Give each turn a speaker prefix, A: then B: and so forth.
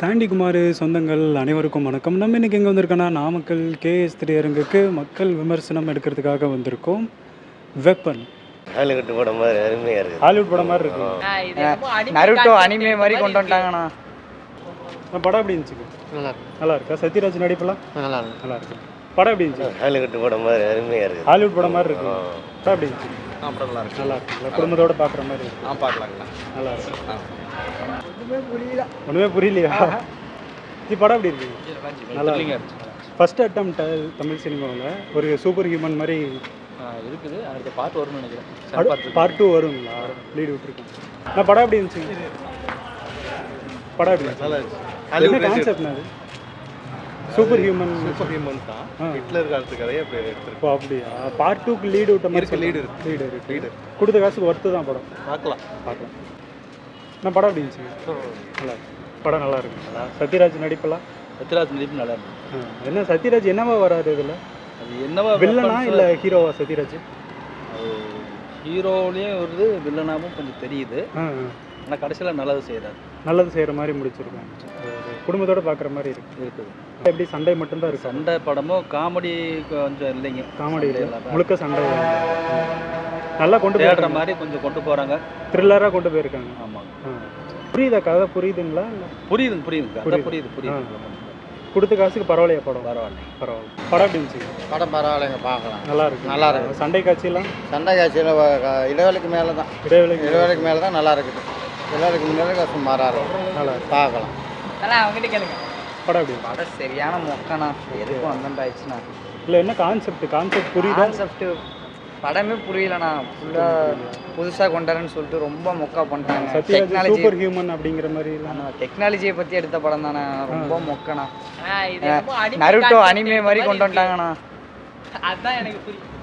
A: சாண்டி குமார் சொந்தங்கள் அனைவருக்கும் வணக்கம். நம்ம இன்றைக்கி எங்கே வந்திருக்கோன்னா நாமக்கல் கேஎஸ் திரையரங்குக்கு மக்கள் விமர்சனம் எடுக்கிறதுக்காக வந்திருக்கோம். வெப்பன்
B: ஹாலிவுட் படம் மாதிரி அருமையாக இருக்குது.
A: ஹாலிவுட் படம் மாதிரி இருக்கு.
C: நருட்டோ அனிமே மாதிரி கொண்டு வந்துட்டாங்கண்ணா.
A: படம் எப்படி இருந்துச்சு? நல்லா இருக்கா? சத்யராஜ் நடிப்பெல்லாம் நல்லா இருக்கு. படம் எப்படி இருந்துச்சு?
B: ஹாலிவுட் படம் மாதிரி அருமையாக இருக்குது.
A: ஹாலிவுட் படம் மாதிரி இருக்கு. படம் எப்படி இருந்துச்சு?
B: படம் நல்லா இருக்கு.
A: நல்லா இருக்கு. குடும்பத்தோடு பார்க்குற மாதிரி இருக்கு.
B: பார்க்கலாங்களா?
A: நல்லா இருக்கு. ஒன்றுமே புரியலையா? இது படம் எப்படி இருக்கு? நல்லா இருக்கு. ஃபர்ஸ்ட் அட்டம் தமிழ் சினிமாவில் ஒரு சூப்பர் ஹியூமன் மாதிரி
C: இருக்குது. அடுத்த பார்ட் வரும்னு நினைக்கிறேன்.
A: பார்ட் 2 வருங்களா? லீடு விட்டுருக்கேன். நான் படம் எப்படி இருந்துச்சு? படம் எப்படி
B: நல்லா
A: இருந்துச்சு? என்ன கான்செப்ட்னா அது? சூப்பர் ஹியூமன்
B: தான். ஹிட்லர் காலத்து கதையை அப்படி எடுத்துருக்கு.
A: அப்படியா? பார்ட் 2க்கு லீடு விட்ட மாதிரி
B: லீடு
A: கொடுத்த காசுக்கு ஒர்த்து தான் படம்.
B: பார்க்கலாம்.
A: நான் படம் எப்படி இருந்துச்சு? நல்லா இருக்கு. படம் நல்லா இருக்குங்களா? சத்யராஜ் நடிப்பெல்லாம்
C: சத்யராஜ் நடிப்பு நல்லா இருக்கு.
A: என்ன சத்யராஜ் என்னவா வராரு இதில்?
C: அது என்னவா
A: வில்லனா இல்லை ஹீரோவா சத்யராஜ்?
C: ஹீரோலையும் வருது, வில்லனாவும் கொஞ்சம் தெரியுது. ஆனால் கடைசியில் நல்லது
A: செய்கிற மாதிரி முடிச்சிருக்கேன். குடும்பத்தோடு பார்க்குற மாதிரி இருக்குது. எப்படி சண்டை மட்டும்தான் இருக்குது?
C: சண்டை படமும் காமெடி கொஞ்சம் இல்லைங்க.
A: காமெடி இல்லை, முழுக்க சண்டை நல்லா கொண்டு
C: போடுற மாதிரி கொஞ்சம் கொண்டு போகிறாங்க.
A: த்ரில்லராக கொண்டு போயிருக்காங்க.
C: ஆமாம்.
A: புரியுதா கதை? புரியுதுங்களா?
C: புரியுது.
A: கொடுத்த காசுக்கு பரவாயில்லையா படம்?
C: பரவாயில்ல.
A: படம் எப்படி இருந்துச்சு?
D: படம் பரவாயில்லைங்க, பார்க்கலாம்.
A: நல்லா இருக்கு. சண்டை காட்சியெல்லாம்
D: இடைவெளிக்கு மேலே தான் நல்லா இருக்குது. இடைவெளிக்கு முன்னாடி சுமாராக இருக்கும். நல்லா பார்க்கலாம்.
C: அவங்ககிட்ட கேளுங்க.
A: படம் எப்படி?
C: படம் சரியான மொக்கண்ணா. எதுக்கும் வந்தாயிடுச்சுண்ணா.
A: இல்லை என்ன கான்செப்ட் புரியுது?
C: கான்செப்ட் படமே புரியலண்ணா. ஃபுல்லாக புதுசாக கொண்டாருன்னு சொல்லிட்டு ரொம்ப மொக்கா பண்ணிட்டாங்க.
A: டெக்னாலஜி சூப்பர் ஹியூமன் அப்படிங்கிற மாதிரி
C: டெக்னாலஜியை பற்றி எடுத்த படம் தானே. ரொம்ப மொக்கண்ணா. நருட்டோ அனிமே மாதிரி கொண்டு வந்துட்டாங்கண்ணா. அதுதான் எனக்கு புரியும்.